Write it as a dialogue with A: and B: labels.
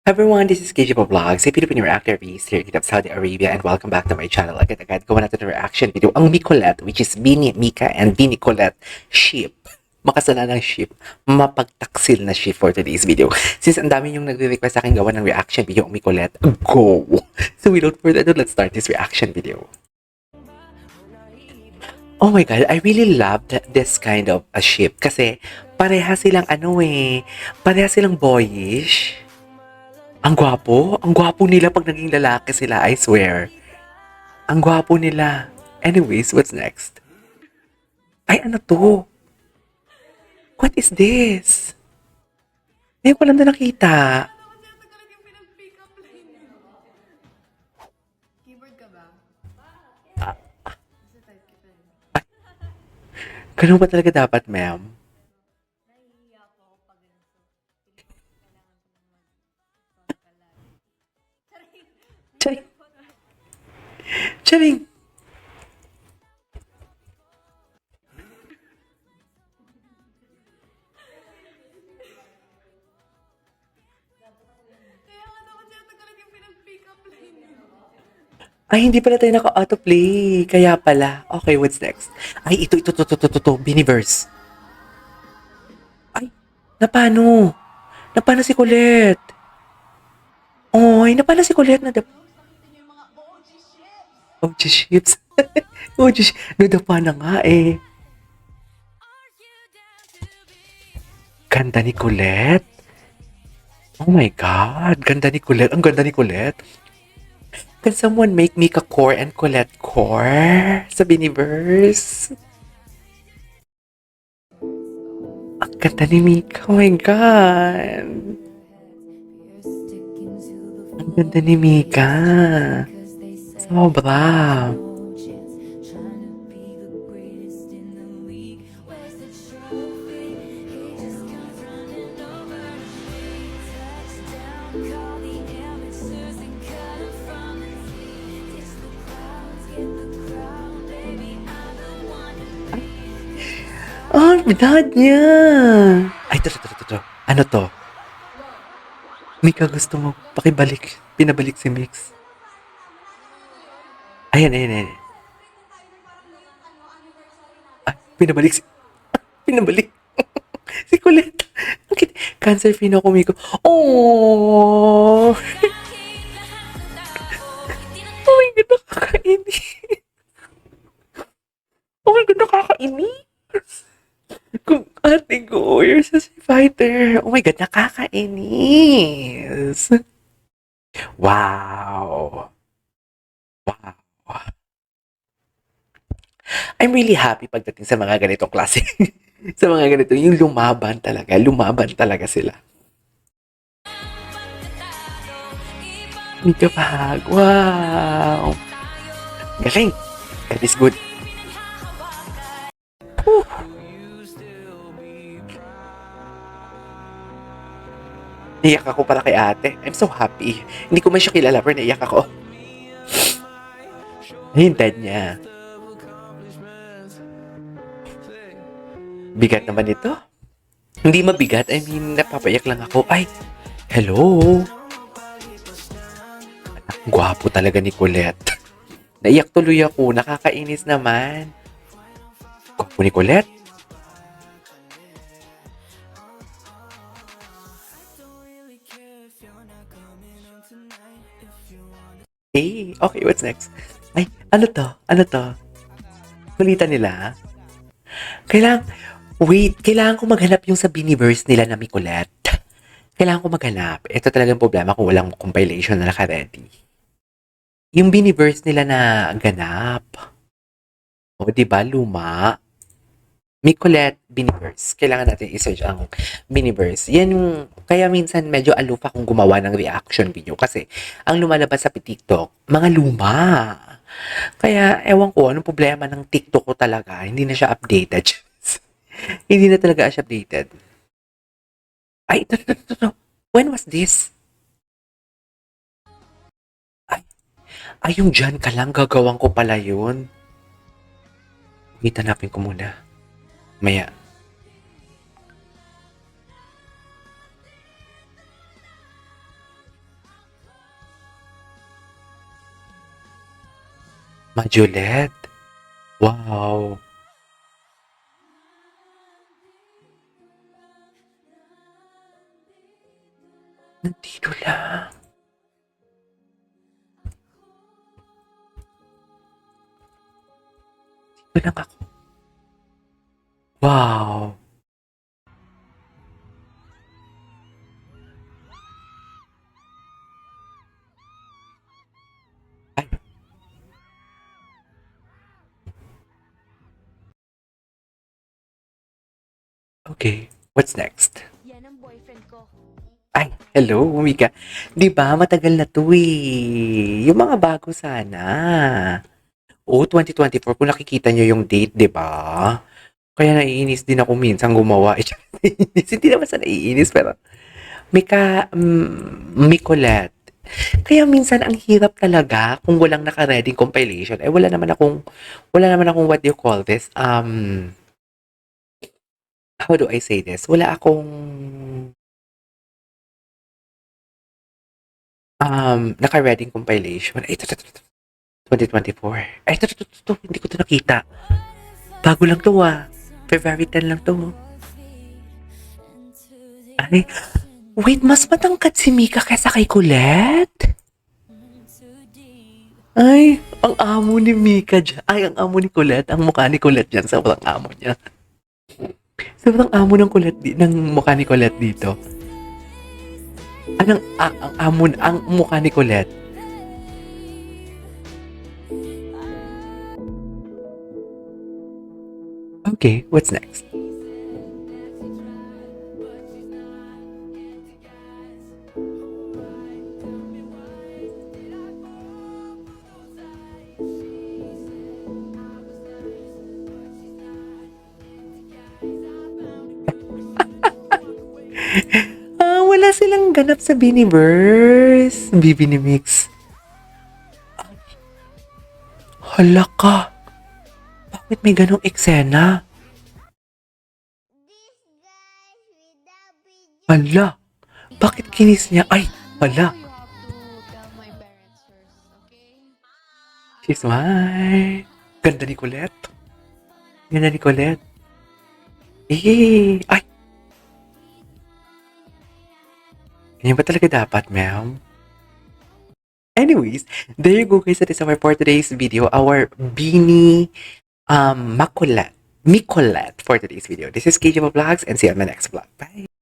A: Everyone, this is KJ Vlogs, a Filipino reactor based here in Saudi Arabia, and welcome back to my channel. Agad-agad, gawa natin ng reaction video. Ang Micolette, which is Bini, Mika, and Bini Colette ship. Makasana ng ship. Mapagtaksil na ship for today's video. Since ang dami yung nagre-request sa akin gawa ng reaction video ang Micolette, go! So without further ado, let's start this reaction video. Oh my God, I really loved this kind of a ship kasi pareha silang pareha silang boyish. Ang gwapo nila pag naging lalaki sila, I swear. Ang gwapo nila. Anyways, what's next? Ay, ano to? What is this? Ngayon ko lang na nakita.
B: Keyboard ka ba?
A: Ganun ba talaga dapat, ma'am?
B: Nahihiya po ako pag kailangan ko
A: Charing. Charing.
B: Kaya nga dapat siya talaga yung pinag-pick up line.
A: Ay, hindi pala tayo naka-autoplay. Kaya pala. Okay, what's next? Ay, ito. Biniverse. Ay, napano? Napano si Colette? Oy, napano si Colette na
B: Yung mga OG ships!
A: OG ships. OG ships. Nadapa na nga eh. Ganda ni Colette. Oh my God. Ganda ni Colette. Ang ganda ni Colette. Can someone make Mika core and Colette core sa Biniverse? Ang ganda ni Mika. Oh my God. Ang ganda ni Mika. Sobra. Oh, dad niya. Ay, ito. Ano to? Mika, gusto mo pakibalik. Pinabalik si Mix. Ayan. Ay, pinabalik. Si Colette. Cancer fin ako, Miko. Oh! Oh my God, nakakainis. Oh my God, nakakainis. Kung ate ko, you're such a fighter. Oh my God, nakakainis. Wow. I'm really happy pagdating sa mga ganitong klase. Sa mga ganito, yung lumaban talaga sila. Mika Pahag, wow. Galing. That is good. Whew. Naiyak ako para kay ate. I'm so happy. Hindi ko man siya kilala pero naiyak ako. Hintad niya. Bigat naman ito. Hindi mabigat. I mean, napapayak lang ako. Ay, hello. Ang gwapo talaga ni Colette. Naiyak tuloy ako. Nakakainis naman. Gwapo ni Colette. Hey, okay, what's next? Ay, ano to? Kulitan nila. Kailangan ko maghanap yung sa Biniverse nila na Micolette. Kailangan ko maghanap. Ito talagang problema kung walang compilation na naka-ready. Yung Biniverse nila na ganap. O, diba? Luma. Micolette Biniverse. Kailangan natin i-search ang Biniverse. Yan yung, kaya minsan medyo aloof akong gumawa ng reaction video kasi ang lumalabas sa TikTok, mga luma. Kaya, ewan ko, anong problema ng TikTok ko talaga. Hindi na siya updated. Hindi na talaga siya updated. Ay, ito. When was this? Ay, yung dyan ka lang, gagawin ko pala yun. Wait, hanapin ko muna. Maya. Majulet. Wow. Nandito lang. Dito lang ako. Wow. Ay, okay. What's next?
B: Yan ang boyfriend ko.
A: Ay, hello, Mika. 'Di ba matagal na 'to eh. Yung mga bago sana. Oo, 2024 kung nakikita niyo yung date, 'di ba? Kaya naiinis din ako minsan gumawa. Naiinis, hindi naman sa naiinis pero Micolette. Kaya minsan ang hirap talaga kung walang naka-ready compilation. Eh wala naman akong what do you call this? How do I say this? Wala akong naka-ready compilation. Ay, ito. 2024. Ay, ito. Hindi ko 'to nakita. Bago lang 'to, February 10 lang 'to. Ay, wait, mas matangkad si Mika kaysa kay Colette? Ay, ang amo ni Mika diyan. Ay, ang amo ni Colette. Ang mukha ni Colette diyan. Sobrang amo niya. Sobrang amo ng Colette ng mukha ni Colette dito. Ang mukha ni Colette. Okay, what's next? Wala silang ganap sa Biniverse. Bibi ni Mix. Hala ka. Bakit may ganong eksena? Hala. Bakit kinis niya? Ay, hala.
B: You have to tell my parents first, okay?
A: She's mine. Ganda ni Colette. Ganda ni Colette. Ay. Ganyan ba talaga dapat, ma'am? Anyways, there you go guys. That is our for today's video. Our Beanie Micolette for today's video. This is KJ Vlogs and see you on my next vlog. Bye!